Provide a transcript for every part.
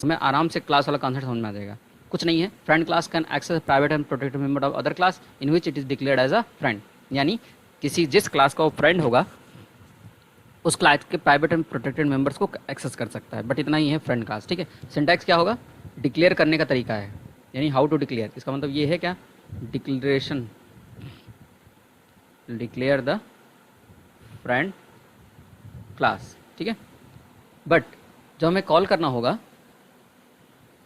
हमें आराम से क्लास वाला कॉन्सेप्ट समझ में आ जाएगा। कुछ नहीं है, friend class can access private and protected member of other class in which it is declared as a friend. यानी किसी जिस क्लास का वो फ्रेंड होगा उस क्लास के प्राइवेट एंड प्रोटेक्टेड मेंबर्स को एक्सेस कर सकता है। बट इतना ही है फ्रेंड क्लास, ठीक है। सिंटैक्स क्या होगा, डिक्लेयर करने का तरीका है, यानी हाउ टू डिक्लेयर। इसका मतलब ये है क्या, declaration, declare the friend class, ठीक है। बट जब हमें कॉल करना होगा,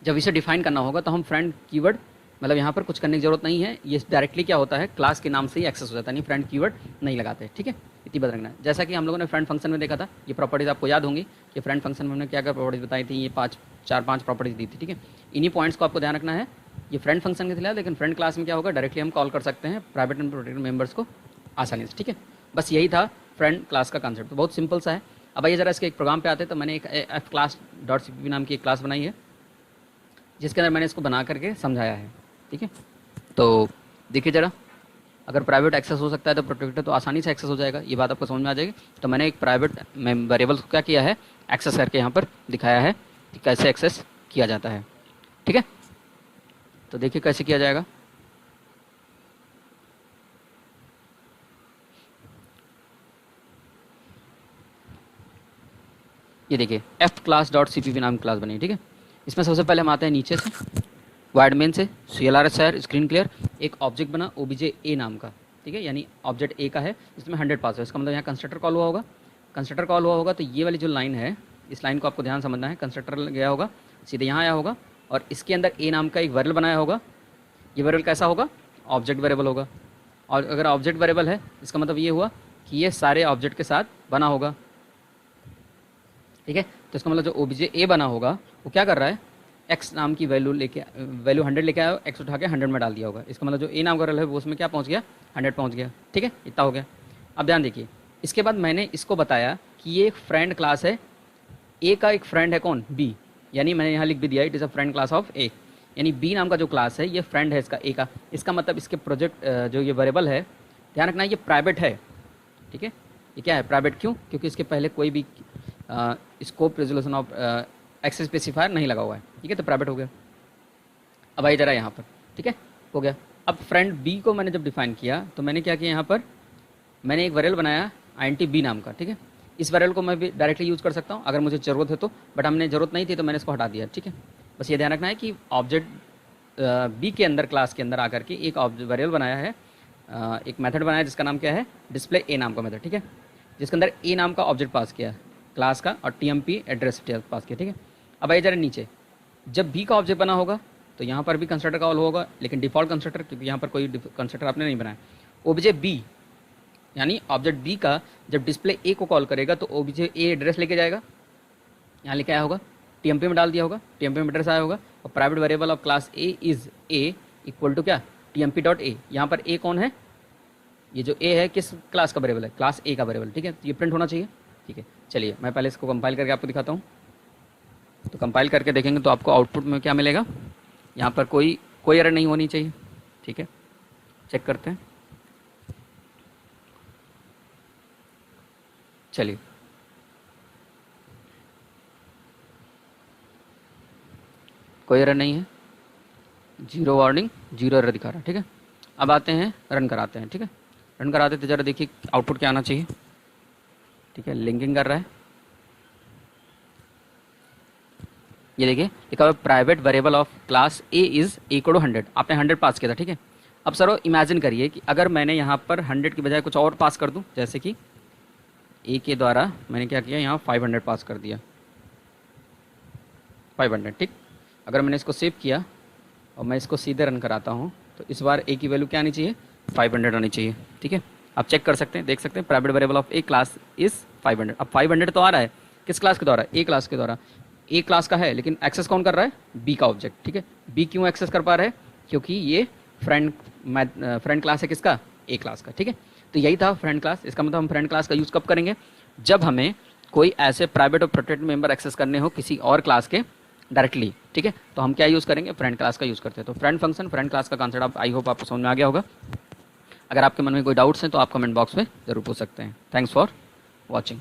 जब इसे डिफाइन करना होगा, तो हम फ्रेंड कीवर्ड मतलब यहाँ पर कुछ करने की जरूरत नहीं है, ये डायरेक्टली क्या होता है, क्लास के नाम से ही एक्सेस हो जाता है, नहीं फ्रेंड कीवर्ड नहीं लगाते, ठीक है। इतनी बात रखना है। जैसा कि हम लोगों ने फ्रेंड फंक्शन में देखा था, ये प्रॉपर्टीज आपको याद होंगी कि फ्रेंड फंक्शन में हमने क्या क्या प्रॉपर्टीज बताई थी, ये चार पाँच प्रॉपर्टीज दी थी, ठीक है। इन्हीं पॉइंट्स को आपको ध्यान रखना है। ये फ्रेंड फंक्शन के खिलाफ, लेकिन फ्रेंड क्लास में क्या होगा, डायरेक्टली हम कॉल कर सकते हैं प्राइवेट एंड प्रोटेक्टेड मेंबर्स को आसानी से, ठीक है। बस यही था फ्रेंड क्लास का कॉन्सेप्ट, तो बहुत सिंपल सा है। अब आइए जरा इसके एक प्रोग्राम पे आते हैं। तो मैंने एक एफ क्लास डॉट cpp नाम की एक क्लास बनाई है, जिसके अंदर मैंने इसको बना करके समझाया है, ठीक है। तो देखिए ज़रा, अगर प्राइवेट एक्सेस हो सकता है तो प्रोटेक्टेड तो आसानी से एक्सेस हो जाएगा, ये बात आपको समझ में आ जाएगी। तो मैंने एक प्राइवेट वेरिएबल को क्या किया है, एक्सेस करके यहाँ पर दिखाया है कि कैसे एक्सेस किया जाता है, ठीक है। तो देखिए कैसे किया जाएगा। ये देखिए एफ क्लास डॉट cpp नाम की क्लास बनी है, ठीक है। इसमें सबसे पहले हम आते हैं नीचे से, वाइड मेन से, CLRS है, स्क्रीन क्लियर, एक ऑब्जेक्ट बना OBJ A नाम का, ठीक है। यानी ऑब्जेक्ट A का है, इसमें 100 पास है, इसका मतलब यहाँ कंस्ट्रक्टर कॉल हुआ होगा। कंस्ट्रक्टर कॉल हुआ होगा तो ये वाली जो लाइन है, इस लाइन को आपको ध्यान समझना है। कंस्ट्रक्टर गया होगा, सीधे यहाँ आया होगा, और इसके अंदर A नाम का एक वेरिएबल बनाया होगा। ये वेरिएबल कैसा होगा, ऑब्जेक्ट वेरिएबल होगा। और अगर ऑब्जेक्ट वेरिएबल है, इसका मतलब ये हुआ कि ये सारे ऑब्जेक्ट के साथ बना होगा, ठीक है। तो इसका मतलब जो OBJ A बना होगा वो क्या कर रहा है, एक्स नाम की वैल्यू 100 लेके आया, एक्स उठा के 100 में डाल दिया होगा। इसका मतलब जो ए नाम का रोल है वो उसमें क्या पहुंच गया, 100 पहुंच गया, ठीक है। इतना हो गया। अब ध्यान देखिए, इसके बाद मैंने इसको बताया कि ये एक फ्रेंड क्लास है, ए का एक फ्रेंड है कौन, बी। यानी मैंने यहाँ लिख भी दिया, it is a friend class of A. यानी बी नाम का जो क्लास है ये फ्रेंड है इसका ए का। इसका मतलब इसके प्रोजेक्ट जो ये वेरिएबल है, ध्यान रखना ये प्राइवेट है, ठीक है। ये क्या है, प्राइवेट क्यों, क्योंकि इसके पहले कोई भी scope resolution of access specifier नहीं लगा हुआ है, ठीक है। तो प्राइवेट हो गया। अब आइए जरा यहाँ पर, ठीक है, हो गया। अब फ्रेंड बी को मैंने जब डिफाइन किया तो मैंने क्या किया, यहाँ पर मैंने एक वेरिएबल बनाया int b नाम का, ठीक है। इस वेरिएबल को मैं भी डायरेक्टली यूज़ कर सकता हूँ अगर मुझे ज़रूरत है तो, बट हमने ज़रूरत नहीं थी तो मैंने इसको हटा दिया, ठीक है। बस ये ध्यान रखना है कि ऑब्जेक्ट बी के अंदर, क्लास के अंदर आकर के एक वेरिएबल बनाया है, एक मेथड बनाया जिसका नाम क्या है, डिस्प्ले ए नाम का मेथड, ठीक है। जिसके अंदर ए नाम का ऑब्जेक्ट पास किया क्लास का, और TMP एड्रेस पास किया, ठीक है। अब आइए जरा नीचे, जब बी का ऑब्जेक्ट बना होगा तो यहाँ पर भी कंस्ट्रक्टर कॉल होगा, लेकिन डिफ़ॉल्ट कंस्ट्रक्टर, क्योंकि यहाँ पर कोई कंस्ट्रक्टर आपने नहीं बनाया। OBJ बी यानी ऑब्जेक्ट बी का जब डिस्प्ले ए को कॉल करेगा तो OBJ ए एड्रेस लेके जाएगा, यहाँ लेके आया होगा, TMP में डाल दिया होगा, TMP में एड्रेस आया होगा, और private variable of class A is a equal to क्या, TMP डॉट ए। यहाँ पर ए कौन है, ये जो ए है किस क्लास का वेरिएबल है, क्लास ए का वेरिएबल, ठीक है। ये प्रिंट होना चाहिए, ठीक है। चलिए मैं पहले इसको कंपाइल करके आपको दिखाता हूँ। तो कंपाइल करके देखेंगे तो आपको आउटपुट में क्या मिलेगा, यहाँ पर कोई एरर नहीं होनी चाहिए, ठीक है। चेक करते हैं, चलिए कोई एरर नहीं है, जीरो वार्निंग, जीरो एरर दिखा रहा है, ठीक है। अब आते हैं रन कराते हैं, ठीक है। रन कराते तो ज़रा देखिए आउटपुट क्या आना चाहिए, ठीक है। लिंकिंग कर रहा है, ये देखिए लिखा हुआ private variable of class A is equal to 100। आपने 100 पास किया था, ठीक है। अब सर इमेजिन करिए कि अगर मैंने यहाँ पर 100 की बजाय कुछ और पास कर दूँ, जैसे कि ए के द्वारा मैंने क्या किया, यहाँ 500 पास कर दिया, 500, ठीक। अगर मैंने इसको सेव किया और मैं इसको सीधे रन कराता हूँ तो इस बार ए की वैल्यू क्या आनी चाहिए, 500 आनी चाहिए, ठीक है। आप चेक कर सकते हैं, देख सकते हैं private variable of A class is 500। अब 500 तो आ रहा है किस क्लास के द्वारा, ए क्लास के द्वारा। ए क्लास का है लेकिन एक्सेस कौन कर रहा है, बी का ऑब्जेक्ट, ठीक है। बी क्यों एक्सेस कर पा रहा है, क्योंकि ये फ्रेंड क्लास है किसका, ए क्लास का, ठीक है। तो यही था फ्रेंड क्लास। इसका मतलब हम फ्रेंड क्लास का यूज़ कब करेंगे, जब हमें कोई ऐसे प्राइवेट और प्रोटेक्टेड मेंबर एक्सेस करने हो किसी और क्लास के डायरेक्टली, ठीक है। तो हम क्या यूज़ करेंगे, फ्रेंड क्लास का यूज़ करते हैं। तो फ्रेंड फंक्शन, फ्रेंड क्लास का कॉन्सेप्ट आप आई होप आपको समझ में आ गया होगा। अगर आपके मन में कोई डाउट्स हैं तो आप कमेंट बॉक्स में ज़रूर पूछ सकते हैं। Thanks for watching.